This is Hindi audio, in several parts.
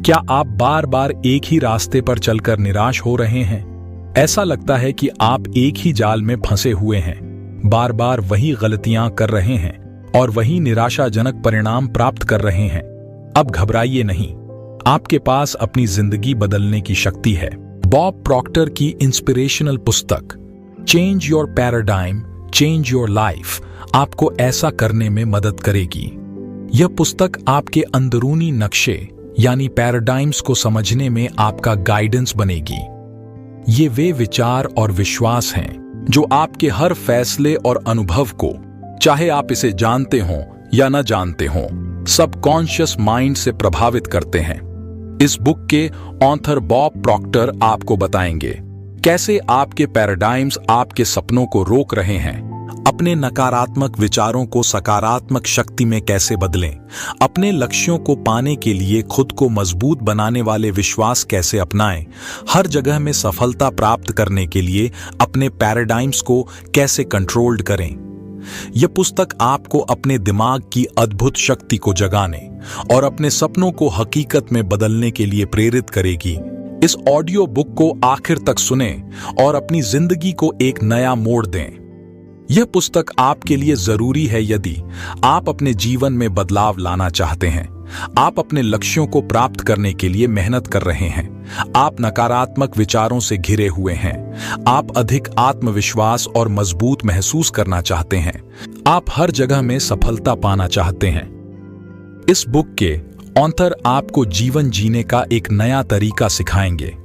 क्या आप बार बार एक ही रास्ते पर चलकर निराश हो रहे हैं? ऐसा लगता है कि आप एक ही जाल में फंसे हुए हैं, बार बार वही गलतियां कर रहे हैं और वही निराशाजनक परिणाम प्राप्त कर रहे हैं। अब घबराइए नहीं, आपके पास अपनी जिंदगी बदलने की शक्ति है। बॉब प्रॉक्टर की इंस्पिरेशनल पुस्तक change your paradigm, change your life आपको ऐसा करने में मदद करेगी। यह पुस्तक आपके अंदरूनी नक्शे यानी पैराडाइम्स को समझने में आपका गाइडेंस बनेगी। ये वे विचार और विश्वास हैं जो आपके हर फैसले और अनुभव को, चाहे आप इसे जानते हो या न जानते हो, सबकॉन्शियस माइंड से प्रभावित करते हैं। इस बुक के ऑथर बॉब प्रॉक्टर आपको बताएंगे कैसे आपके पैराडाइम्स आपके सपनों को रोक रहे हैं, अपने नकारात्मक विचारों को सकारात्मक शक्ति में कैसे बदलें, अपने लक्ष्यों को पाने के लिए खुद को मजबूत बनाने वाले विश्वास कैसे अपनाएं, हर जगह में सफलता प्राप्त करने के लिए अपने पैराडाइम्स को कैसे कंट्रोल्ड करें। यह पुस्तक आपको अपने दिमाग की अद्भुत शक्ति को जगाने और अपने सपनों को हकीकत में बदलने के लिए प्रेरित करेगी। इस ऑडियो बुक को आखिर तक सुनें और अपनी जिंदगी को एक नया मोड़ दें। यह पुस्तक आपके लिए जरूरी है यदि आप अपने जीवन में बदलाव लाना चाहते हैं, आप अपने लक्ष्यों को प्राप्त करने के लिए मेहनत कर रहे हैं, आप नकारात्मक विचारों से घिरे हुए हैं, आप अधिक आत्मविश्वास और मजबूत महसूस करना चाहते हैं, आप हर जगह में सफलता पाना चाहते हैं। इस बुक के ऑथर आपको जीवन जीने का एक नया तरीका सिखाएंगे।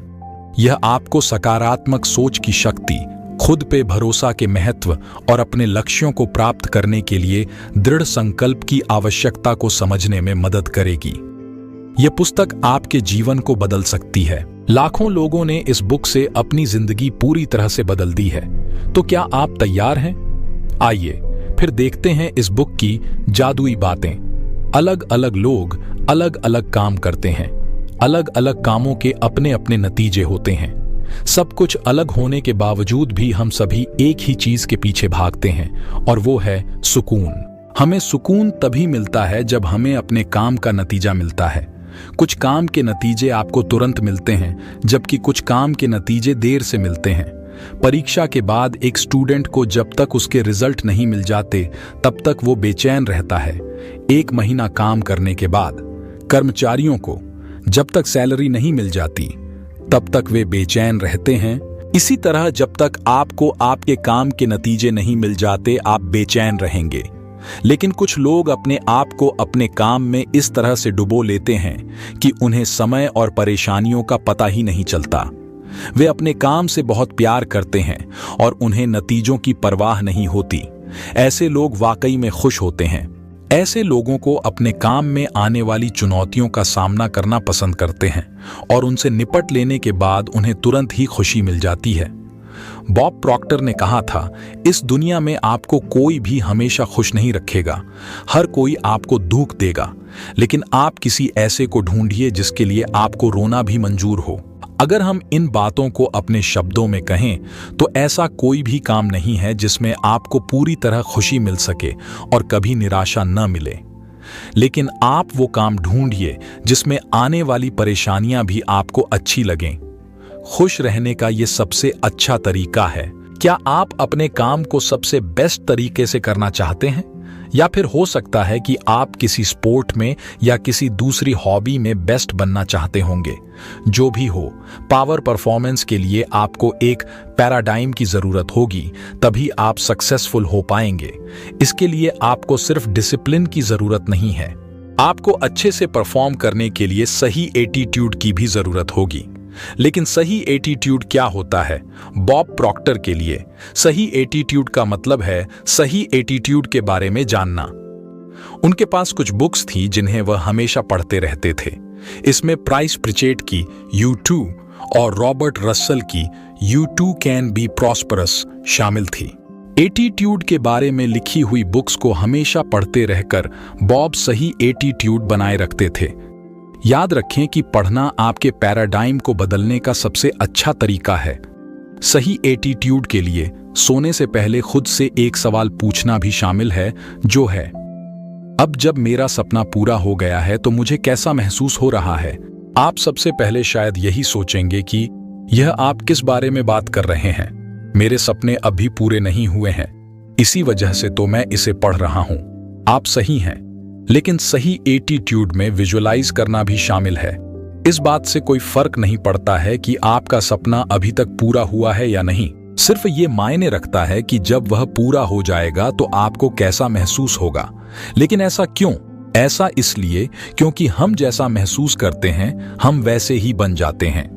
यह आपको सकारात्मक सोच की शक्ति, खुद पे भरोसा के महत्व और अपने लक्ष्यों को प्राप्त करने के लिए दृढ़ संकल्प की आवश्यकता को समझने में मदद करेगी। यह पुस्तक आपके जीवन को बदल सकती है। लाखों लोगों ने इस बुक से अपनी जिंदगी पूरी तरह से बदल दी है। तो क्या आप तैयार हैं? आइए फिर देखते हैं इस बुक की जादुई बातें। अलग अलग लोग अलग अलग काम करते हैं, अलग अलग कामों के अपने अपने नतीजे होते हैं। सब कुछ अलग होने के बावजूद भी हम सभी एक ही चीज के पीछे भागते हैं और वो है सुकून। हमें सुकून तभी मिलता है जब हमें अपने काम का नतीजा मिलता है। कुछ काम के नतीजे आपको तुरंत मिलते हैं, जबकि कुछ काम के नतीजे देर से मिलते हैं। परीक्षा के बाद एक स्टूडेंट को जब तक उसके रिजल्ट नहीं मिल जाते तब तक वो बेचैन रहता है। एक महीना काम करने के बाद कर्मचारियों को जब तक सैलरी नहीं मिल जाती तब तक वे बेचैन रहते हैं। इसी तरह जब तक आपको आपके काम के नतीजे नहीं मिल जाते आप बेचैन रहेंगे। लेकिन कुछ लोग अपने आप को अपने काम में इस तरह से डुबो लेते हैं कि उन्हें समय और परेशानियों का पता ही नहीं चलता। वे अपने काम से बहुत प्यार करते हैं और उन्हें नतीजों की परवाह नहीं होती। ऐसे लोग वाकई में खुश होते हैं। ऐसे लोगों को अपने काम में आने वाली चुनौतियों का सामना करना पसंद करते हैं और उनसे निपट लेने के बाद उन्हें तुरंत ही खुशी मिल जाती है। बॉब प्रॉक्टर ने कहा था, इस दुनिया में आपको कोई भी हमेशा खुश नहीं रखेगा। हर कोई आपको दुख देगा, लेकिन आप किसी ऐसे को ढूंढिए जिसके लिए आपको रोना भी मंजूर हो। अगर हम इन बातों को अपने शब्दों में कहें तो ऐसा कोई भी काम नहीं है जिसमें आपको पूरी तरह खुशी मिल सके और कभी निराशा न मिले। लेकिन आप वो काम ढूंढिए जिसमें आने वाली परेशानियां भी आपको अच्छी लगें। खुश रहने का ये सबसे अच्छा तरीका है। क्या आप अपने काम को सबसे बेस्ट तरीके से करना चाहते हैं? या फिर हो सकता है कि आप किसी स्पोर्ट में या किसी दूसरी हॉबी में बेस्ट बनना चाहते होंगे। जो भी हो, पावर परफॉर्मेंस के लिए आपको एक पैराडाइम की जरूरत होगी, तभी आप सक्सेसफुल हो पाएंगे। इसके लिए आपको सिर्फ डिसिप्लिन की जरूरत नहीं है, आपको अच्छे से परफॉर्म करने के लिए सही एटीट्यूड की भी जरूरत होगी। लेकिन सही एटीट्यूड क्या होता है? बॉब प्रॉक्टर के लिए सही एटीट्यूड का मतलब है सही एटीट्यूड के बारे में जानना। उनके पास कुछ बुक्स थी जिन्हें वह हमेशा पढ़ते रहते थे। इसमें प्राइस प्रिचेट की You Too और रॉबर्ट रसल की You Too Can Be Prosperous शामिल थी। एटीट्यूड के बारे में लिखी हुई बुक्स को हमेशा पढ़ते रहकर बॉब सही एटीट्यूड बनाए रखते थे। याद रखें कि पढ़ना आपके पैराडाइम को बदलने का सबसे अच्छा तरीका है। सही एटीट्यूड के लिए सोने से पहले खुद से एक सवाल पूछना भी शामिल है, जो है, अब जब मेरा सपना पूरा हो गया है तो मुझे कैसा महसूस हो रहा है? आप सबसे पहले शायद यही सोचेंगे कि यह आप किस बारे में बात कर रहे हैं, मेरे सपने अभी पूरे नहीं हुए हैं, इसी वजह से तो मैं इसे पढ़ रहा हूं। आप सही हैं, लेकिन सही एटीट्यूड में विजुअलाइज करना भी शामिल है। इस बात से कोई फर्क नहीं पड़ता है कि आपका सपना अभी तक पूरा हुआ है या नहीं। सिर्फ ये मायने रखता है कि जब वह पूरा हो जाएगा तो आपको कैसा महसूस होगा। लेकिन ऐसा क्यों? ऐसा इसलिए क्योंकि हम जैसा महसूस करते हैं हम वैसे ही बन जाते हैं।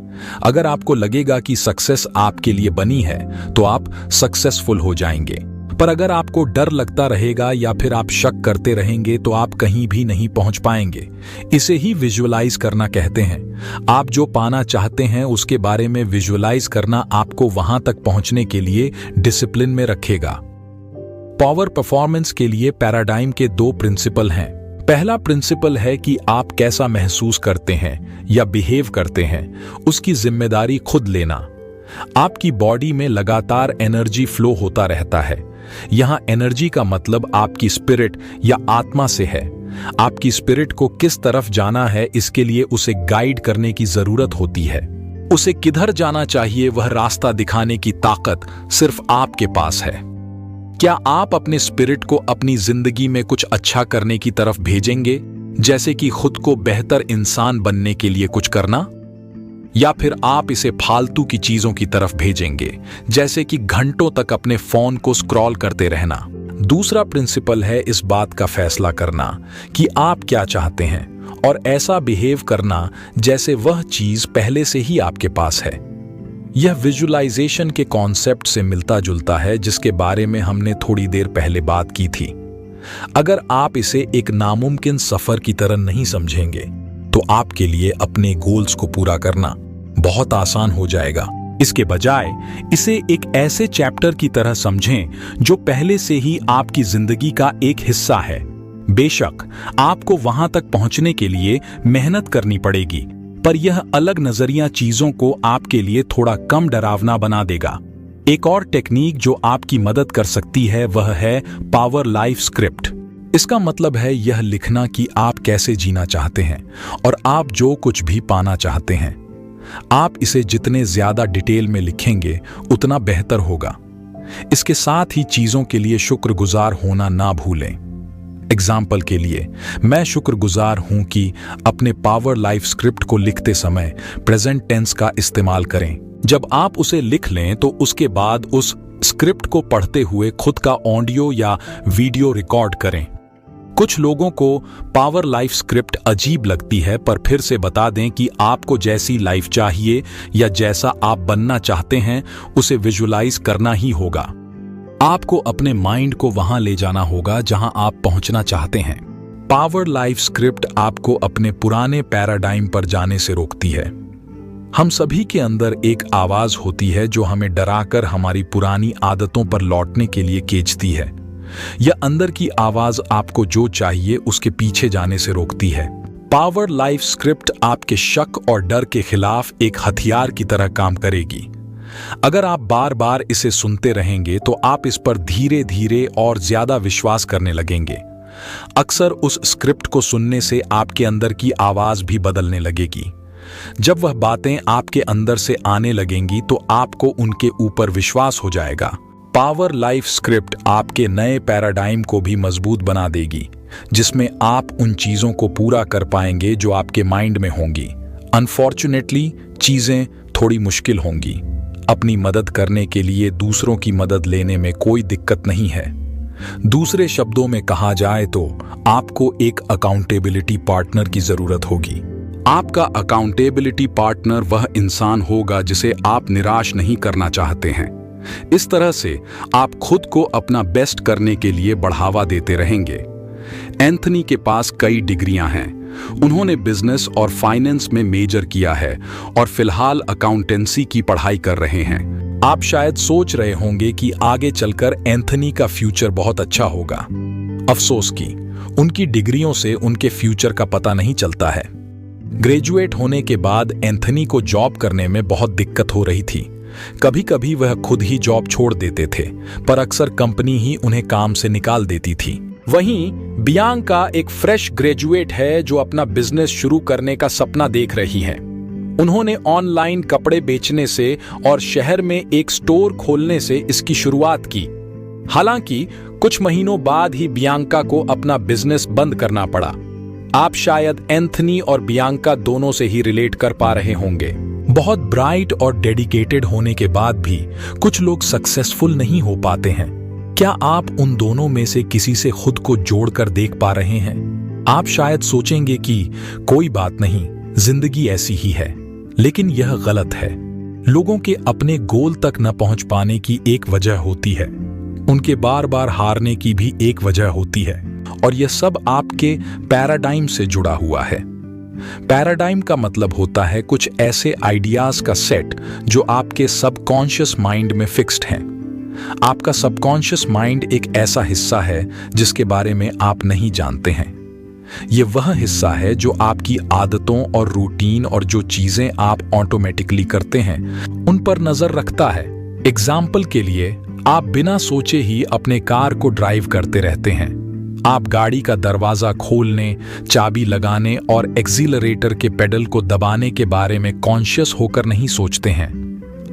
अगर आपको लगेगा कि सक्सेस आपके लिए बनी है तो आप सक्सेसफुल हो जाएंगे, पर अगर आपको डर लगता रहेगा या फिर आप शक करते रहेंगे तो आप कहीं भी नहीं पहुंच पाएंगे। इसे ही विजुअलाइज करना कहते हैं। आप जो पाना चाहते हैं उसके बारे में विजुअलाइज करना आपको वहां तक पहुंचने के लिए डिसिप्लिन में रखेगा। पावर परफॉर्मेंस के लिए पैराडाइम के 2 प्रिंसिपल हैं। पहला प्रिंसिपल है कि आप कैसा महसूस करते हैं या बिहेव करते हैं उसकी जिम्मेदारी खुद लेना। आपकी बॉडी में लगातार एनर्जी फ्लो होता रहता है। यहां एनर्जी का मतलब आपकी स्पिरिट या आत्मा से है। आपकी स्पिरिट को किस तरफ जाना है इसके लिए उसे गाइड करने की जरूरत होती है। उसे किधर जाना चाहिए वह रास्ता दिखाने की ताकत सिर्फ आपके पास है। क्या आप अपने स्पिरिट को अपनी जिंदगी में कुछ अच्छा करने की तरफ भेजेंगे, जैसे कि खुद को बेहतर इंसान बनने के लिए कुछ करना, या फिर आप इसे फालतू की चीजों की तरफ भेजेंगे, जैसे कि घंटों तक अपने फोन को स्क्रॉल करते रहना? दूसरा प्रिंसिपल है इस बात का फैसला करना कि आप क्या चाहते हैं और ऐसा बिहेव करना जैसे वह चीज पहले से ही आपके पास है। यह विजुअलाइजेशन के कॉन्सेप्ट से मिलता जुलता है जिसके बारे में हमने थोड़ी देर पहले बात की थी। अगर आप इसे एक नामुमकिन सफर की तरह नहीं समझेंगे तो आपके लिए अपने गोल्स को पूरा करना बहुत आसान हो जाएगा। इसके बजाय इसे एक ऐसे चैप्टर की तरह समझें जो पहले से ही आपकी जिंदगी का एक हिस्सा है। बेशक आपको वहां तक पहुंचने के लिए मेहनत करनी पड़ेगी, पर यह अलग नजरिया चीजों को आपके लिए थोड़ा कम डरावना बना देगा। एक और टेक्निक जो आपकी मदद कर सकती है वह है पावर लाइफ स्क्रिप्ट। इसका मतलब है यह लिखना कि आप कैसे जीना चाहते हैं और आप जो कुछ भी पाना चाहते हैं। आप इसे जितने ज्यादा डिटेल में लिखेंगे उतना बेहतर होगा। इसके साथ ही चीजों के लिए शुक्रगुजार होना ना भूलें। एग्जाम्पल के लिए, मैं शुक्रगुजार हूं कि अपने पावर लाइफ स्क्रिप्ट को लिखते समय प्रेजेंट टेंस का इस्तेमाल करें। जब आप उसे लिख लें तो उसके बाद उस स्क्रिप्ट को पढ़ते हुए खुद का ऑडियो या वीडियो रिकॉर्ड करें। कुछ लोगों को पावर लाइफ स्क्रिप्ट अजीब लगती है, पर फिर से बता दें कि आपको जैसी लाइफ चाहिए या जैसा आप बनना चाहते हैं उसे विजुअलाइज करना ही होगा। आपको अपने माइंड को वहां ले जाना होगा जहां आप पहुंचना चाहते हैं। पावर लाइफ स्क्रिप्ट आपको अपने पुराने पैराडाइम पर जाने से रोकती है। हम सभी के अंदर एक आवाज होती है जो हमें डराकर हमारी पुरानी आदतों पर लौटने के लिए खींचती है। यह अंदर की आवाज आपको जो चाहिए उसके पीछे जाने से रोकती है। पावर लाइफ स्क्रिप्ट आपके शक और डर के खिलाफ एक हथियार की तरह काम करेगी। अगर आप बार बार इसे सुनते रहेंगे तो आप इस पर धीरे धीरे और ज्यादा विश्वास करने लगेंगे। अक्सर उस स्क्रिप्ट को सुनने से आपके अंदर की आवाज भी बदलने लगेगी। जब वह बातें आपके अंदर से आने लगेंगी तो आपको उनके ऊपर विश्वास हो जाएगा। पावर लाइफ स्क्रिप्ट आपके नए पैराडाइम को भी मजबूत बना देगी, जिसमें आप उन चीजों को पूरा कर पाएंगे जो आपके माइंड में होंगी। अनफॉर्चुनेटली चीजें थोड़ी मुश्किल होंगी। अपनी मदद करने के लिए दूसरों की मदद लेने में कोई दिक्कत नहीं है। दूसरे शब्दों में कहा जाए तो आपको एक अकाउंटेबिलिटी पार्टनर की जरूरत होगी। आपका अकाउंटेबिलिटी पार्टनर वह इंसान होगा जिसे आप निराश नहीं करना चाहते हैं। इस तरह से आप खुद को अपना बेस्ट करने के लिए बढ़ावा देते रहेंगे। एंथनी के पास कई डिग्रियां हैं। उन्होंने बिजनेस और फाइनेंस में मेजर किया है और फिलहाल अकाउंटेंसी की पढ़ाई कर रहे हैं। आप शायद सोच रहे होंगे कि आगे चलकर एंथनी का फ्यूचर बहुत अच्छा होगा। अफसोस की उनकी डिग्रियों से उनके फ्यूचर का पता नहीं चलता है। ग्रेजुएट होने के बाद एंथनी को जॉब करने में बहुत दिक्कत हो रही थी। कभी कभी वह खुद ही जॉब छोड़ देते थे, पर अक्सर कंपनी ही उन्हें काम से निकाल देती थी। वहीं बियांका एक फ्रेश ग्रेजुएट है जो अपना बिजनेस शुरू करने का सपना देख रही है। उन्होंने ऑनलाइन कपड़े बेचने से और शहर में एक स्टोर खोलने से इसकी शुरुआत की। हालांकि कुछ महीनों बाद ही बियांका को अपना बिजनेस बंद करना पड़ा। आप शायद एंथनी और बियांका दोनों से ही रिलेट कर पा रहे होंगे। बहुत ब्राइट और डेडिकेटेड होने के बाद भी कुछ लोग सक्सेसफुल नहीं हो पाते हैं। क्या आप उन दोनों में से किसी से खुद को जोड़कर देख पा रहे हैं? आप शायद सोचेंगे कि कोई बात नहीं, जिंदगी ऐसी ही है, लेकिन यह गलत है। लोगों के अपने गोल तक न पहुंच पाने की एक वजह होती है, उनके बार बार हारने की भी एक वजह होती है, और यह सब आपके पैराडाइम से जुड़ा हुआ है। पैराडाइम का मतलब होता है कुछ ऐसे आइडियाज का सेट जो आपके सबकॉन्शियस माइंड में फिक्स्ड हैं। आपका सबकॉन्शियस माइंड एक ऐसा हिस्सा है जिसके बारे में आप नहीं जानते हैं। यह वह हिस्सा है जो आपकी आदतों और रूटीन और जो चीजें आप ऑटोमेटिकली करते हैं उन पर नजर रखता है। एग्जाम्पल के लिए, आप बिना सोचे ही अपने कार को ड्राइव करते रहते हैं। आप गाड़ी का दरवाजा खोलने, चाबी लगाने और एक्सीलरेटर के पेडल को दबाने के बारे में कॉन्शियस होकर नहीं सोचते हैं।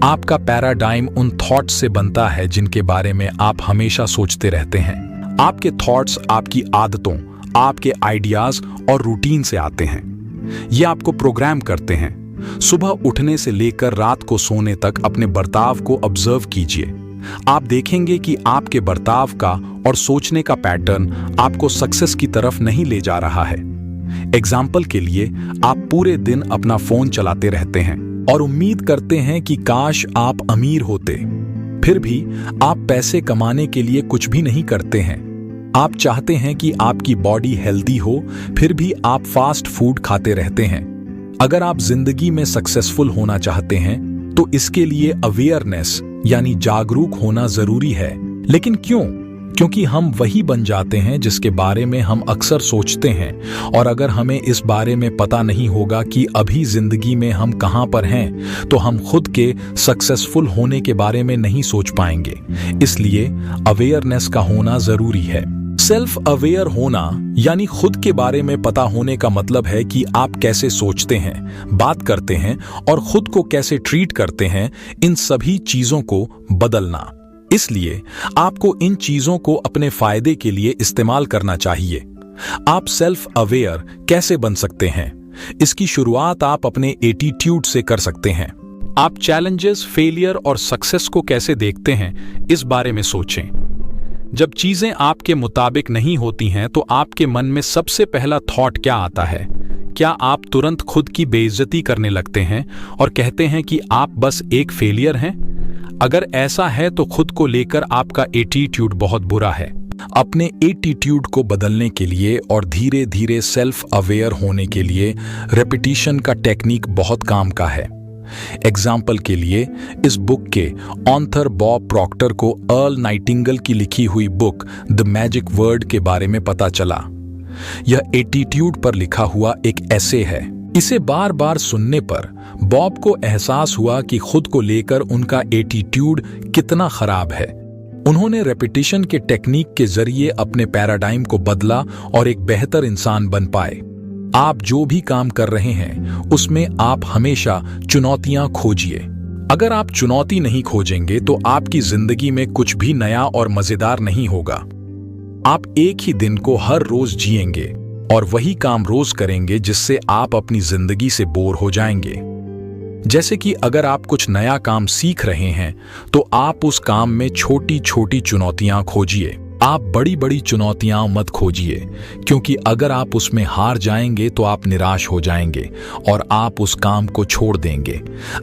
आपका पैराडाइम उन थॉट्स से बनता है जिनके बारे में आप हमेशा सोचते रहते हैं। आपके थॉट्स आपकी आदतों, आपके आइडियाज और रूटीन से आते हैं। ये आपको प्रोग्राम करते हैं। सुबह उठने से लेकर रात को सोने तक अपने बर्ताव को ऑब्जर्व कीजिए। आप देखेंगे कि आपके बर्ताव का और सोचने का पैटर्न आपको सक्सेस की तरफ नहीं ले जा रहा है। एग्जाम्पल के लिए, आप पूरे दिन अपना फोन चलाते रहते हैं और उम्मीद करते हैं कि काश आप अमीर होते। फिर भी आप पैसे कमाने के लिए कुछ भी नहीं करते हैं। आप चाहते हैं कि आपकी बॉडी हेल्दी हो, फिर भी आप फास्ट फूड खाते रहते हैं। अगर आप जिंदगी में सक्सेसफुल होना चाहते हैं तो इसके लिए अवेयरनेस यानी जागरूक होना जरूरी है। लेकिन क्यों? क्योंकि हम वही बन जाते हैं जिसके बारे में हम अक्सर सोचते हैं, और अगर हमें इस बारे में पता नहीं होगा कि अभी जिंदगी में हम कहां पर हैं, तो हम खुद के सक्सेसफुल होने के बारे में नहीं सोच पाएंगे। इसलिए अवेयरनेस का होना जरूरी है। सेल्फ अवेयर होना यानी खुद के बारे में पता होने का मतलब है कि आप कैसे सोचते हैं, बात करते हैं और खुद को कैसे ट्रीट करते हैं, इन सभी चीजों को बदलना। इसलिए आपको इन चीजों को अपने फायदे के लिए इस्तेमाल करना चाहिए। आप सेल्फ अवेयर कैसे बन सकते हैं? इसकी शुरुआत आप अपने एटीट्यूड से कर सकते हैं। आप चैलेंजेस, फेलियर और सक्सेस को कैसे देखते हैं, इस बारे में सोचें। जब चीजें आपके मुताबिक नहीं होती हैं तो आपके मन में सबसे पहला थॉट क्या आता है? क्या आप तुरंत खुद की बेइज्जती करने लगते हैं और कहते हैं कि आप बस एक फेलियर हैं? अगर ऐसा है तो खुद को लेकर आपका एटीट्यूड बहुत बुरा है। अपने एटीट्यूड को बदलने के लिए और धीरे धीरे सेल्फ अवेयर होने के लिए रेपिटेशन का टेक्निक बहुत काम का है। एग्जाम्पल के लिए, इस बुक के ऑथर बॉब प्रॉक्टर को अर्ल नाइटिंगेल की लिखी हुई बुक द मैजिक वर्ड के बारे में पता चला। यह एटीट्यूड पर लिखा हुआ एक एसे है। इसे बार बार सुनने पर बॉब को एहसास हुआ कि खुद को लेकर उनका एटीट्यूड कितना खराब है। उन्होंने रेपिटेशन के टेक्निक के जरिए अपने पैराडाइम को बदला और एक बेहतर इंसान बन पाए। आप जो भी काम कर रहे हैं उसमें आप हमेशा चुनौतियां खोजिए। अगर आप चुनौती नहीं खोजेंगे तो आपकी जिंदगी में कुछ भी नया और मजेदार नहीं होगा। आप एक ही दिन को हर रोज जिएंगे और वही काम रोज करेंगे जिससे आप अपनी जिंदगी से बोर हो जाएंगे। जैसे कि अगर आप कुछ नया काम सीख रहे हैं तो आप उस काम में छोटी छोटी चुनौतियां खोजिए। आप बड़ी बड़ी चुनौतियां मत खोजिए, क्योंकि अगर आप उसमें हार जाएंगे तो आप निराश हो जाएंगे और आप उस काम को छोड़ देंगे।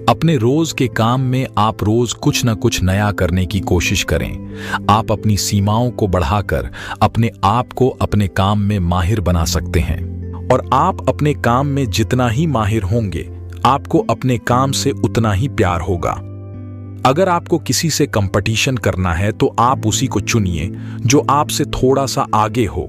अपने रोज के काम में आप रोज कुछ न कुछ नया करने की कोशिश करें। आप अपनी सीमाओं को बढ़ाकर अपने आप को अपने काम में माहिर बना सकते हैं, और आप अपने काम में जितना ही माहिर होंगे आपको अपने काम से उतना ही प्यार होगा। अगर आपको किसी से कंपटीशन करना है तो आप उसी को चुनिए जो आपसे थोड़ा सा आगे हो।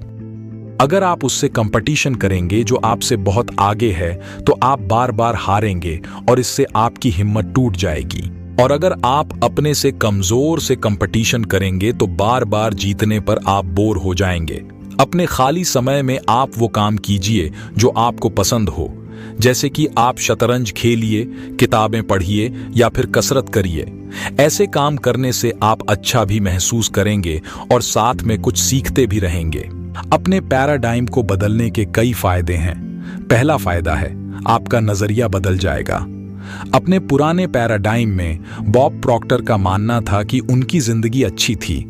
अगर आप उससे कंपटीशन करेंगे जो आपसे बहुत आगे है तो आप बार बार हारेंगे और इससे आपकी हिम्मत टूट जाएगी। और अगर आप अपने से कमजोर से कंपटीशन करेंगे तो बार बार जीतने पर आप बोर हो जाएंगे। अपने खाली समय में आप वो काम कीजिए जो आपको पसंद हो, जैसे कि आप शतरंज खेलिए, किताबें पढ़िए या फिर कसरत करिए। ऐसे काम करने से आप अच्छा भी महसूस करेंगे और साथ में कुछ सीखते भी रहेंगे। अपने पैराडाइम को बदलने के कई फायदे हैं। पहला फायदा है, आपका नजरिया बदल जाएगा। अपने पुराने पैराडाइम में बॉब प्रॉक्टर का मानना था कि उनकी जिंदगी अच्छी थी।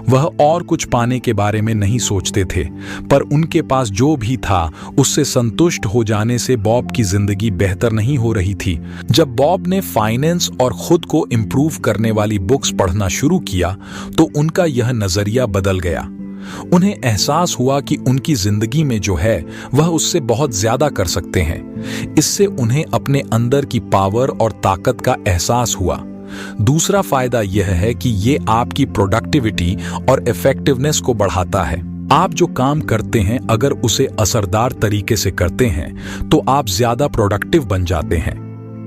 वह और कुछ पाने के बारे में नहीं सोचते थे, पर उनके पास जो भी था उससे संतुष्ट हो जाने से बॉब की जिंदगी बेहतर नहीं हो रही थी। जब बॉब ने फाइनेंस और खुद को इम्प्रूव करने वाली बुक्स पढ़ना शुरू किया तो उनका यह नजरिया बदल गया। उन्हें एहसास हुआ कि उनकी जिंदगी में जो है वह उससे बहुत ज्यादा कर सकते हैं। इससे उन्हें अपने अंदर की पावर और ताकत का एहसास हुआ। दूसरा फायदा यह है कि ये आपकी प्रोडक्टिविटी और इफेक्टिवनेस को बढ़ाता है। आप जो काम करते हैं अगर उसे असरदार तरीके से करते हैं तो आप ज्यादा प्रोडक्टिव बन जाते हैं।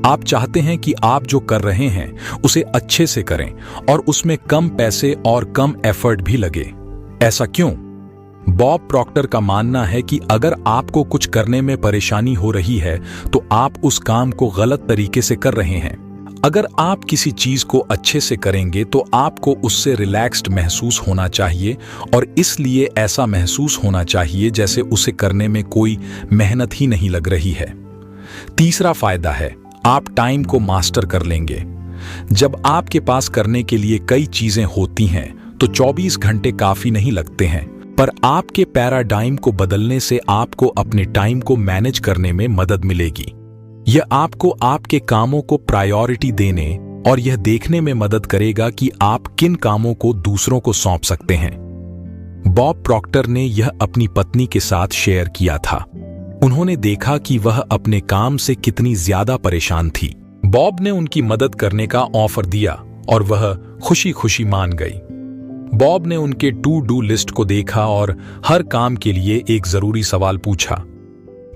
आप चाहते हैं कि आप जो कर रहे हैं उसे अच्छे से करें और उसमें कम पैसे और कम एफर्ट भी लगे। ऐसा क्यों? बॉब प्रॉक्टर का मानना है कि अगर आपको कुछ करने में परेशानी हो रही है तो आप उस काम को गलत तरीके से कर रहे हैं। अगर आप किसी चीज को अच्छे से करेंगे तो आपको उससे रिलैक्स्ड महसूस होना चाहिए और इसलिए ऐसा महसूस होना चाहिए जैसे उसे करने में कोई मेहनत ही नहीं लग रही है। तीसरा फायदा है, आप टाइम को मास्टर कर लेंगे। जब आपके पास करने के लिए कई चीजें होती हैं तो 24 घंटे काफी नहीं लगते हैं, पर आपके पैराडाइम को बदलने से आपको अपने टाइम को मैनेज करने में मदद मिलेगी। यह आपको आपके कामों को प्रायोरिटी देने और यह देखने में मदद करेगा कि आप किन कामों को दूसरों को सौंप सकते हैं। बॉब प्रॉक्टर ने यह अपनी पत्नी के साथ शेयर किया था। उन्होंने देखा कि वह अपने काम से कितनी ज्यादा परेशान थी। बॉब ने उनकी मदद करने का ऑफर दिया और वह खुशी खुशी मान गई। बॉब ने उनके टू डू लिस्ट को देखा और हर काम के लिए एक जरूरी सवाल पूछा,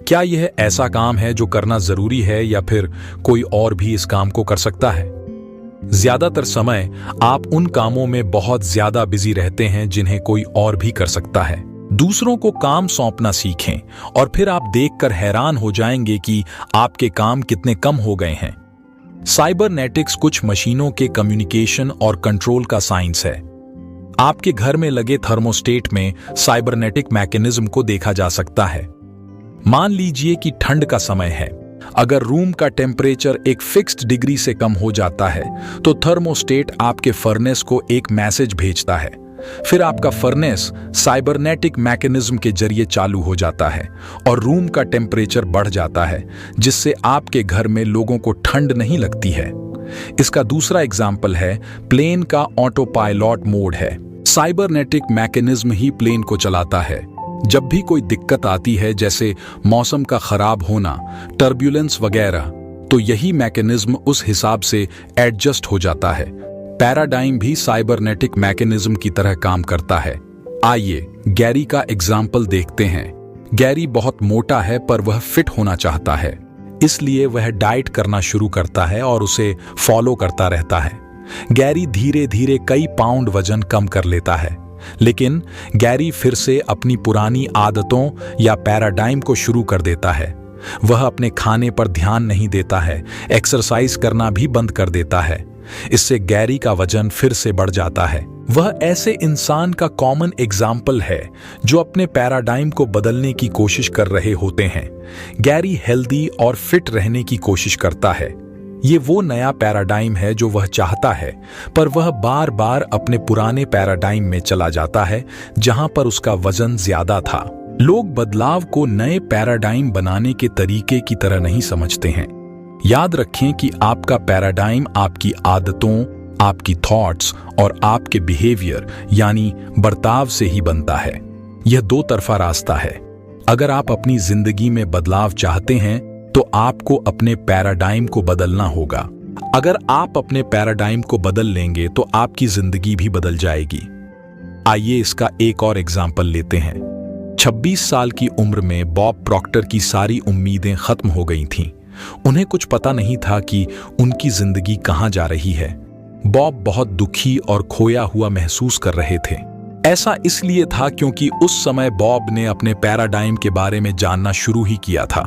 क्या यह ऐसा काम है जो करना जरूरी है या फिर कोई और भी इस काम को कर सकता है? ज्यादातर समय आप उन कामों में बहुत ज्यादा बिजी रहते हैं जिन्हें कोई और भी कर सकता है। दूसरों को काम सौंपना सीखें और फिर आप देखकर हैरान हो जाएंगे कि आपके काम कितने कम हो गए हैं। साइबरनेटिक्स कुछ मशीनों के कम्युनिकेशन और कंट्रोल का साइंस है। आपके घर में लगे थर्मोस्टेट में साइबरनेटिक मैकेनिज्म को देखा जा सकता है। मान लीजिए कि ठंड का समय है। अगर रूम का टेम्परेचर एक फिक्स्ड डिग्री से कम हो जाता है तो थर्मोस्टेट आपके फर्नेस को एक मैसेज भेजता है। फिर आपका फर्नेस साइबरनेटिक मैकेनिज्म के जरिए चालू हो जाता है और रूम का टेम्परेचर बढ़ जाता है, जिससे आपके घर में लोगों को ठंड नहीं लगती है। इसका दूसरा एग्जाम्पल है प्लेन का ऑटो पायलट मोड है। साइबरनेटिक मैकेनिज्म ही प्लेन को चलाता है। जब भी कोई दिक्कत आती है जैसे मौसम का खराब होना, टर्ब्यूलेंस वगैरह, तो यही मैकेनिज्म उस हिसाब से एडजस्ट हो जाता है। पैराडाइम भी साइबरनेटिक मैकेनिज्म की तरह काम करता है। आइए गैरी का एग्जाम्पल देखते हैं। गैरी बहुत मोटा है पर वह फिट होना चाहता है, इसलिए वह डाइट करना शुरू करता है और उसे फॉलो करता रहता है। गैरी धीरे धीरे कई पाउंड वजन कम कर लेता है, लेकिन गैरी फिर से अपनी पुरानी आदतों या पैराडाइम को शुरू कर देता है। वह अपने खाने पर ध्यान नहीं देता है, एक्सरसाइज करना भी बंद कर देता है। इससे गैरी का वजन फिर से बढ़ जाता है। वह ऐसे इंसान का कॉमन एग्जाम्पल है जो अपने पैराडाइम को बदलने की कोशिश कर रहे होते हैं। गैरी हेल्दी और फिट रहने की कोशिश करता है। ये वो नया पैराडाइम है जो वह चाहता है, पर वह बार बार अपने पुराने पैराडाइम में चला जाता है जहां पर उसका वजन ज्यादा था। लोग बदलाव को नए पैराडाइम बनाने के तरीके की तरह नहीं समझते हैं। याद रखें कि आपका पैराडाइम आपकी आदतों, आपकी थॉट्स और आपके बिहेवियर यानी बर्ताव से ही बनता है। यह दो तरफा रास्ता है। अगर आप अपनी जिंदगी में बदलाव चाहते हैं तो आपको अपने पैराडाइम को बदलना होगा। अगर आप अपने पैराडाइम को बदल लेंगे तो आपकी जिंदगी भी बदल जाएगी। आइए इसका एक और एग्जाम्पल लेते हैं। 26 साल की उम्र में बॉब प्रॉक्टर की सारी उम्मीदें खत्म हो गई थीं। उन्हें कुछ पता नहीं था कि उनकी जिंदगी कहां जा रही है। बॉब बहुत दुखी और खोया हुआ महसूस कर रहे थे। ऐसा इसलिए था क्योंकि उस समय बॉब ने अपने पैराडाइम के बारे में जानना शुरू ही किया था।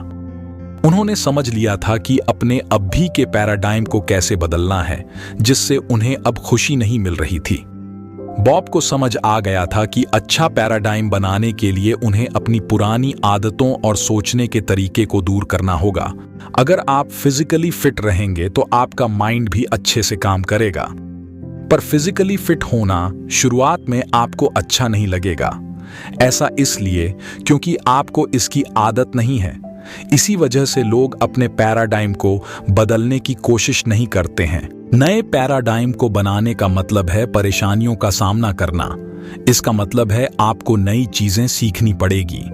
उन्होंने समझ लिया था कि अपने अभी के पैराडाइम को कैसे बदलना है, जिससे उन्हें अब खुशी नहीं मिल रही थी। बॉब को समझ आ गया था कि अच्छा पैराडाइम बनाने के लिए उन्हें अपनी पुरानी आदतों और सोचने के तरीके को दूर करना होगा। अगर आप फिजिकली फिट रहेंगे तो आपका माइंड भी अच्छे से काम करेगा। पर फिजिकली फिट होना शुरुआत में आपको अच्छा नहीं लगेगा। ऐसा इसलिए क्योंकि आपको इसकी आदत नहीं है। इसी वजह से लोग अपने पैराडाइम को बदलने की कोशिश नहीं करते हैं। नए पैराडाइम को बनाने का मतलब है परेशानियों का सामना करना। इसका मतलब है आपको नई चीजें सीखनी पड़ेगी।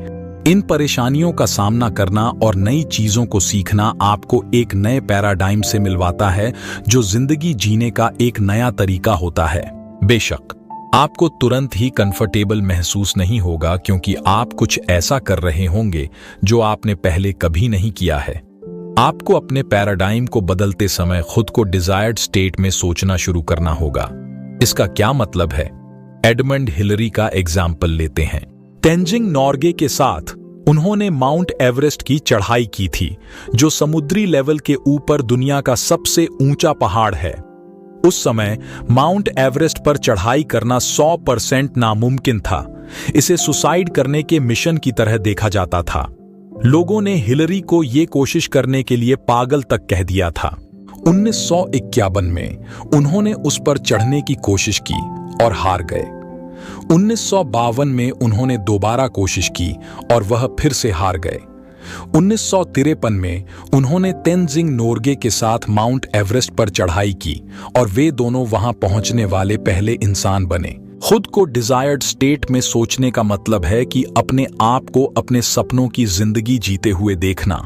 इन परेशानियों का सामना करना और नई चीजों को सीखना आपको एक नए पैराडाइम से मिलवाता है, जो जिंदगी जीने का एक नया तरीका होता है। बेशक आपको तुरंत ही कंफर्टेबल महसूस नहीं होगा, क्योंकि आप कुछ ऐसा कर रहे होंगे जो आपने पहले कभी नहीं किया है। आपको अपने पैराडाइम को बदलते समय खुद को डिजायर्ड स्टेट में सोचना शुरू करना होगा। इसका क्या मतलब है? एडमंड हिलरी का एग्जाम्पल लेते हैं। तेंजिंग नोर्गे के साथ उन्होंने माउंट एवरेस्ट की चढ़ाई की थी, जो समुद्री लेवल के ऊपर दुनिया का सबसे ऊंचा पहाड़ है। उस समय माउंट एवरेस्ट पर चढ़ाई करना 100% नामुमकिन था। इसे सुसाइड करने के मिशन की तरह देखा जाता था। लोगों ने हिलरी को यह कोशिश करने के लिए पागल तक कह दिया था। 1951 में उन्होंने उस पर चढ़ने की कोशिश की और हार गए। 1952 में उन्होंने दोबारा कोशिश की और वह फिर से हार गए। 1953 में उन्होंने तेंजिंग नोर्गे के साथ माउंट एवरेस्ट पर चढ़ाई की और वे दोनों वहां पहुंचने वाले पहले इंसान बने। खुद को डिजायर्ड स्टेट में सोचने का मतलब है कि अपने आप को अपने सपनों की जिंदगी जीते हुए देखना।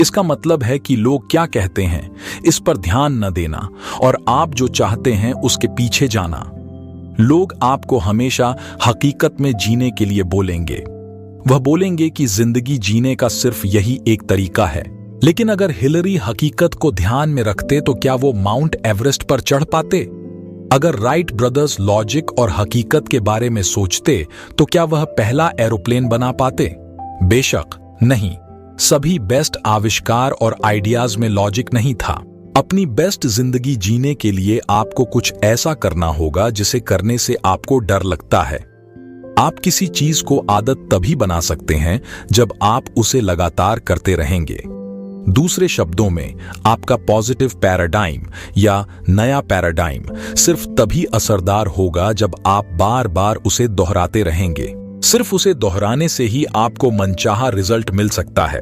इसका मतलब है कि लोग क्या कहते हैं इस पर ध्यान न देना और आप जो चाहते हैं उसके पीछे जाना। लोग आपको हमेशा हकीकत में जीने के लिए बोलेंगे। वह बोलेंगे कि जिंदगी जीने का सिर्फ यही एक तरीका है। लेकिन अगर हिलरी हकीकत को ध्यान में रखते तो क्या वो माउंट एवरेस्ट पर चढ़ पाते? अगर राइट ब्रदर्स लॉजिक और हकीकत के बारे में सोचते तो क्या वह पहला एरोप्लेन बना पाते? बेशक नहीं। सभी बेस्ट आविष्कार और आइडियाज में लॉजिक नहीं था। अपनी बेस्ट जिंदगी जीने के लिए आपको कुछ ऐसा करना होगा जिसे करने से आपको डर लगता है। आप किसी चीज को आदत तभी बना सकते हैं जब आप उसे लगातार करते रहेंगे। दूसरे शब्दों में, आपका पॉजिटिव पैराडाइम या नया पैराडाइम सिर्फ तभी असरदार होगा जब आप बार बार उसे दोहराते रहेंगे। सिर्फ उसे दोहराने से ही आपको मनचाहा रिजल्ट मिल सकता है।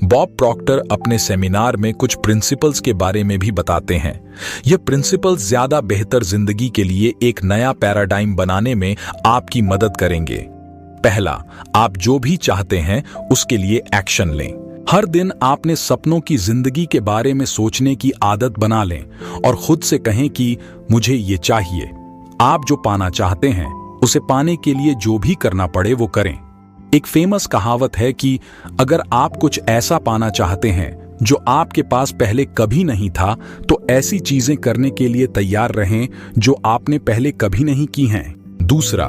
बॉब प्रॉक्टर अपने सेमिनार में कुछ प्रिंसिपल्स के बारे में भी बताते हैं। ये प्रिंसिपल्स ज्यादा बेहतर जिंदगी के लिए एक नया पैराडाइम बनाने में आपकी मदद करेंगे। पहला, आप जो भी चाहते हैं उसके लिए एक्शन लें। हर दिन आपने सपनों की जिंदगी के बारे में सोचने की आदत बना लें और खुद से कहें कि मुझे ये चाहिए। आप जो पाना चाहते हैं उसे पाने के लिए जो भी करना पड़े वो करें। एक फेमस कहावत है कि अगर आप कुछ ऐसा पाना चाहते हैं जो आपके पास पहले कभी नहीं था, तो ऐसी चीजें करने के लिए तैयार रहें जो आपने पहले कभी नहीं की हैं। दूसरा,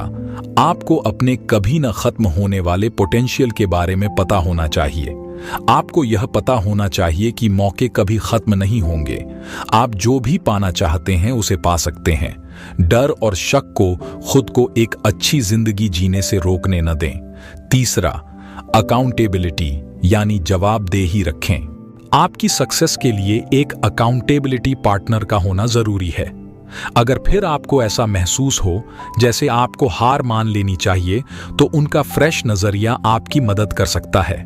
आपको अपने कभी न खत्म होने वाले पोटेंशियल के बारे में पता होना चाहिए। आपको यह पता होना चाहिए कि मौके कभी खत्म नहीं होंगे। आप जो भी पाना चाहते हैं उसे पा सकते हैं। डर और शक को खुद को एक अच्छी जिंदगी जीने से रोकने न दें। तीसरा, अकाउंटेबिलिटी यानी जवाबदेही रखें। आपकी सक्सेस के लिए एक अकाउंटेबिलिटी पार्टनर का होना जरूरी है। अगर फिर आपको ऐसा महसूस हो जैसे आपको हार मान लेनी चाहिए, तो उनका फ्रेश नजरिया आपकी मदद कर सकता है।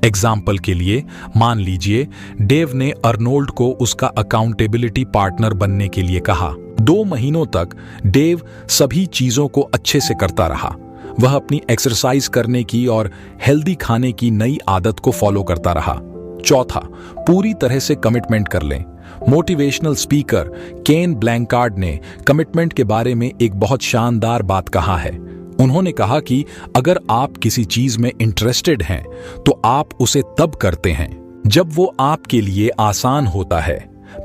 एग्जाम्पल के लिए, मान लीजिए डेव ने अर्नोल्ड को उसका अकाउंटेबिलिटी पार्टनर बनने के लिए कहा। 2 महीनों तक डेव सभी चीजों को अच्छे से करता रहा। वह अपनी एक्सरसाइज करने की और हेल्दी खाने की नई आदत को फॉलो करता रहा। चौथा, पूरी तरह से कमिटमेंट कर लें। मोटिवेशनल स्पीकर केन ब्लैंकार्ड ने कमिटमेंट के बारे में एक बहुत शानदार बात कहा है। उन्होंने कहा कि अगर आप किसी चीज में इंटरेस्टेड हैं तो आप उसे तब करते हैं जब वो आपके लिए आसान होता है।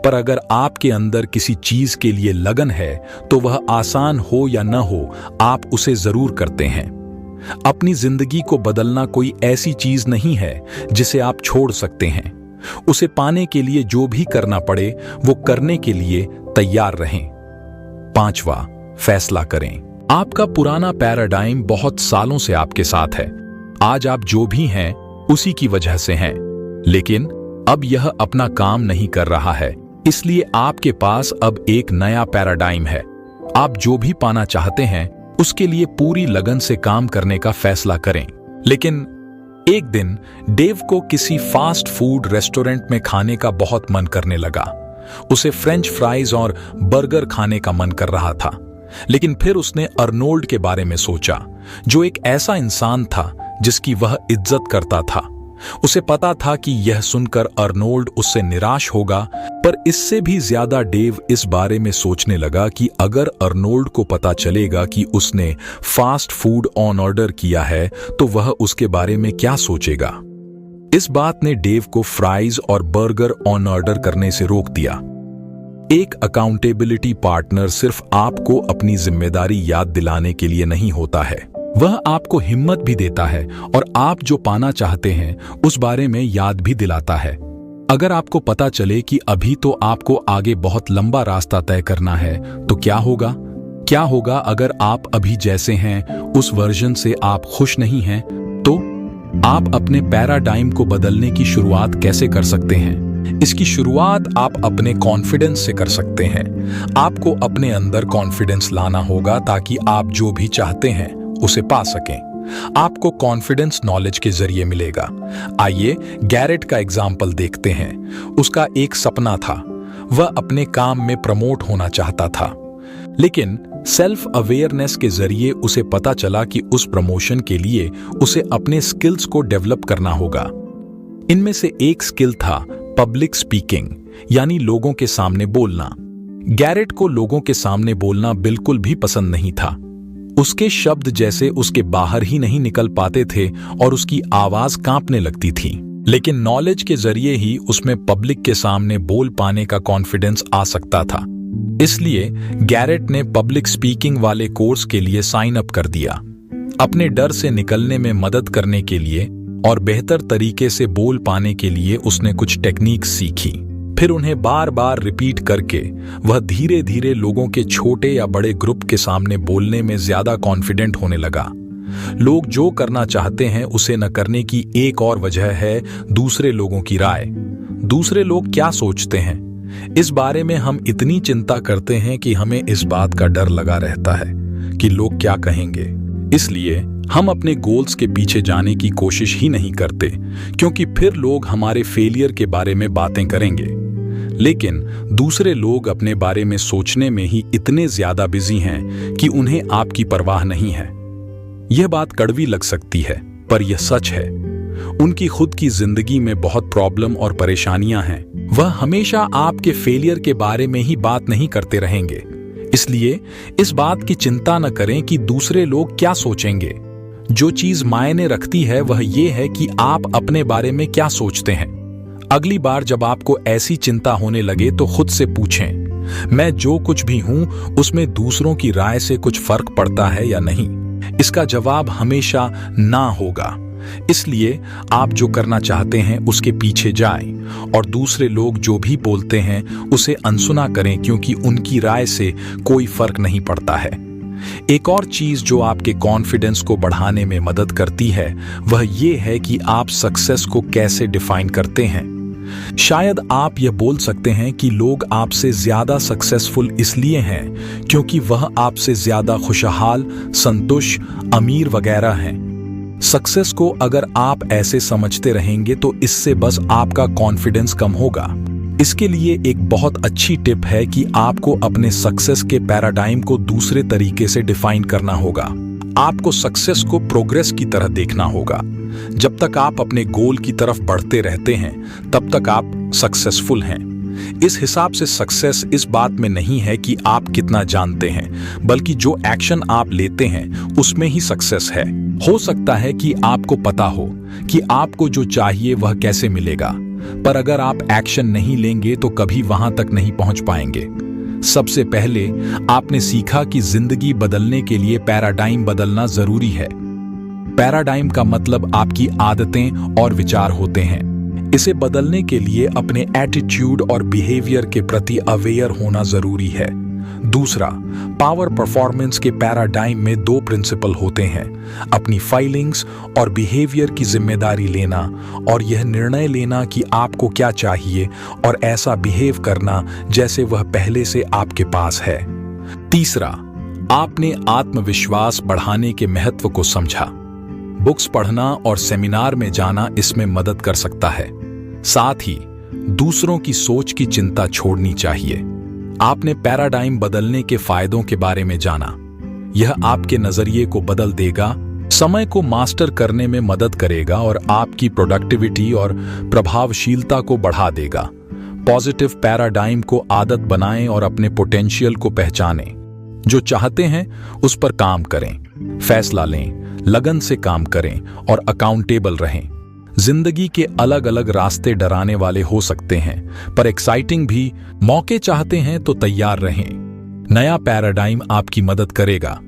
पर अगर आपके अंदर किसी चीज के लिए लगन है तो वह आसान हो या न हो, आप उसे जरूर करते हैं। अपनी जिंदगी को बदलना कोई ऐसी चीज नहीं है जिसे आप छोड़ सकते हैं। उसे पाने के लिए जो भी करना पड़े वो करने के लिए तैयार रहें। 5वां, फैसला करें। आपका पुराना पैराडाइम बहुत सालों से आपके साथ है। आज आप जो भी हैं उसी की वजह से हैं, लेकिन अब यह अपना काम नहीं कर रहा है, इसलिए आपके पास अब एक नया पैराडाइम है। आप जो भी पाना चाहते हैं उसके लिए पूरी लगन से काम करने का फैसला करें। लेकिन एक दिन डेव को किसी फास्ट फूड रेस्टोरेंट में खाने का बहुत मन करने लगा। उसे फ्रेंच फ्राइज और बर्गर खाने का मन कर रहा था। लेकिन फिर उसने अर्नोल्ड के बारे में सोचा, जो एक ऐसा इंसान था जिसकी वह इज्जत करता था। उसे पता था कि यह सुनकर अर्नोल्ड उससे निराश होगा, पर इससे भी ज्यादा डेव इस बारे में सोचने लगा कि अगर अर्नोल्ड को पता चलेगा कि उसने फास्ट फूड ऑन ऑर्डर किया है तो वह उसके बारे में क्या सोचेगा। इस बात ने डेव को फ्राइज और बर्गर ऑन ऑर्डर करने से रोक दिया। एक अकाउंटेबिलिटी पार्टनर सिर्फ आपको अपनी जिम्मेदारी याद दिलाने के लिए नहीं होता है, वह आपको हिम्मत भी देता है और आप जो पाना चाहते हैं उस बारे में याद भी दिलाता है। अगर आपको पता चले कि अभी तो आपको आगे बहुत लंबा रास्ता तय करना है तो क्या होगा? क्या होगा अगर आप अभी जैसे हैं उस वर्जन से आप खुश नहीं हैं? तो आप अपने पैराडाइम को बदलने की शुरुआत कैसे कर सकते हैं? इसकी शुरुआत आप अपने कॉन्फिडेंस से कर सकते हैं। आपको अपने अंदर कॉन्फिडेंस लाना होगा ताकि आप जो भी चाहते हैं उसे पा सकें। आपको कॉन्फिडेंस नॉलेज के जरिए मिलेगा। आइए गैरेट का एग्जाम्पल देखते हैं। उसका एक सपना था, वह अपने काम में प्रमोट होना चाहता था, लेकिन सेल्फ अवेयरनेस के जरिए उसे पता चला कि उस प्रमोशन के लिए उसे अपने स्किल्स को डेवलप करना होगा। इनमें से एक स्किल था पब्लिक स्पीकिंग, यानी लोगों के सामने बोलना। गैरेट को लोगों के सामने बोलना बिल्कुल भी पसंद नहीं था। उसके शब्द जैसे उसके बाहर ही नहीं निकल पाते थे और उसकी आवाज कांपने लगती थी। लेकिन नॉलेज के जरिए ही उसमें पब्लिक के सामने बोल पाने का कॉन्फिडेंस आ सकता था। इसलिए गैरेट ने पब्लिक स्पीकिंग वाले कोर्स के लिए साइन अप कर दिया। अपने डर से निकलने में मदद करने के लिए और बेहतर तरीके से बोल पाने के लिए उसने कुछ टेक्निक सीखी। फिर उन्हें बार बार रिपीट करके वह धीरे धीरे लोगों के छोटे या बड़े ग्रुप के सामने बोलने में ज्यादा कॉन्फिडेंट होने लगा। लोग जो करना चाहते हैं उसे न करने की एक और वजह है दूसरे लोगों की राय। दूसरे लोग क्या सोचते हैं, इस बारे में हम इतनी चिंता करते हैं कि हमें इस बात का डर लगा रहता है कि लोग क्या कहेंगे। इसलिए हम अपने गोल्स के पीछे जाने की कोशिश ही नहीं करते, क्योंकि फिर लोग हमारे फेलियर के बारे में बातें करेंगे। लेकिन दूसरे लोग अपने बारे में सोचने में ही इतने ज्यादा बिजी हैं कि उन्हें आपकी परवाह नहीं है। यह बात कड़वी लग सकती है, पर यह सच है। उनकी खुद की जिंदगी में बहुत प्रॉब्लम और परेशानियां हैं। वह हमेशा आपके फेलियर के बारे में ही बात नहीं करते रहेंगे। इसलिए इस बात की चिंता न करें कि दूसरे लोग क्या सोचेंगे। जो चीज मायने रखती है वह ये है कि आप अपने बारे में क्या सोचते हैं। अगली बार जब आपको ऐसी चिंता होने लगे तो खुद से पूछें, मैं जो कुछ भी हूं उसमें दूसरों की राय से कुछ फर्क पड़ता है या नहीं। इसका जवाब हमेशा ना होगा। इसलिए आप जो करना चाहते हैं उसके पीछे जाएं और दूसरे लोग जो भी बोलते हैं उसे अनसुना करें, क्योंकि उनकी राय से कोई फर्क नहीं पड़ता है। एक और चीज जो आपके कॉन्फिडेंस को बढ़ाने में मदद करती है वह ये है कि आप सक्सेस को कैसे डिफाइन करते हैं। शायद आप यह बोल सकते हैं कि लोग आपसे ज्यादा सक्सेसफुल इसलिए हैं क्योंकि वह आपसे ज्यादा खुशहाल, संतुष्ट, अमीर वगैरह हैं। सक्सेस को अगर आप ऐसे समझते रहेंगे तो इससे बस आपका कॉन्फिडेंस कम होगा। इसके लिए एक बहुत अच्छी टिप है कि आपको अपने सक्सेस के पैराडाइम को दूसरे तरीके से डिफाइन करना होगा। आपको सक्सेस को प्रोग्रेस की तरह देखना होगा। जब तक आप अपने गोल की तरफ बढ़ते रहते हैं तब तक आप सक्सेसफुल हैं। इस हिसाब से सक्सेस इस बात में नहीं है कि आप कितना जानते हैं, बल्कि जो एक्शन आप लेते हैं उसमें ही सक्सेस है। हो सकता है कि आपको पता हो कि आपको जो चाहिए वह कैसे मिलेगा, पर अगर आप एक्शन नहीं लेंगे तो कभी वहां तक नहीं पहुंच पाएंगे। सबसे पहले आपने सीखा कि जिंदगी बदलने के लिए पैराडाइम बदलना जरूरी है। पैराडाइम का मतलब आपकी आदतें और विचार होते हैं। इसे बदलने के लिए अपने एटीट्यूड और बिहेवियर के प्रति अवेयर होना जरूरी है। दूसरा, पावर परफॉर्मेंस के पैराडाइम में 2 प्रिंसिपल होते हैं, अपनी फाइलिंग्स और बिहेवियर की जिम्मेदारी लेना और यह निर्णय लेना कि आपको क्या चाहिए और ऐसा बिहेव करना जैसे वह पहले से आपके पास है। तीसरा, आपने आत्मविश्वास बढ़ाने के महत्व को समझा। बुक्स पढ़ना और सेमिनार में जाना इसमें मदद कर सकता है। साथ ही दूसरों की सोच की चिंता छोड़नी चाहिए। आपने पैराडाइम बदलने के फायदों के बारे में जाना। यह आपके नजरिए को बदल देगा, समय को मास्टर करने में मदद करेगा और आपकी प्रोडक्टिविटी और प्रभावशीलता को बढ़ा देगा। पॉजिटिव पैराडाइम को आदत बनाएं और अपने पोटेंशियल को पहचानें। जो चाहते हैं उस पर काम करें, फैसला लें, लगन से काम करें और अकाउंटेबल रहें। जिंदगी के अलग अलग रास्ते डराने वाले हो सकते हैं, पर एक्साइटिंग भी। मौके चाहते हैं तो तैयार रहें। नया पैराडाइम आपकी मदद करेगा।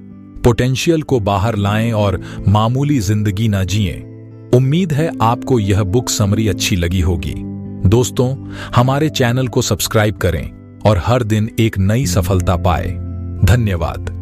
पोटेंशियल को बाहर लाएं और मामूली जिंदगी ना जिएं। उम्मीद है आपको यह बुक समरी अच्छी लगी होगी। दोस्तों, हमारे चैनल को सब्सक्राइब करें और हर दिन एक नई सफलता पाएं। धन्यवाद।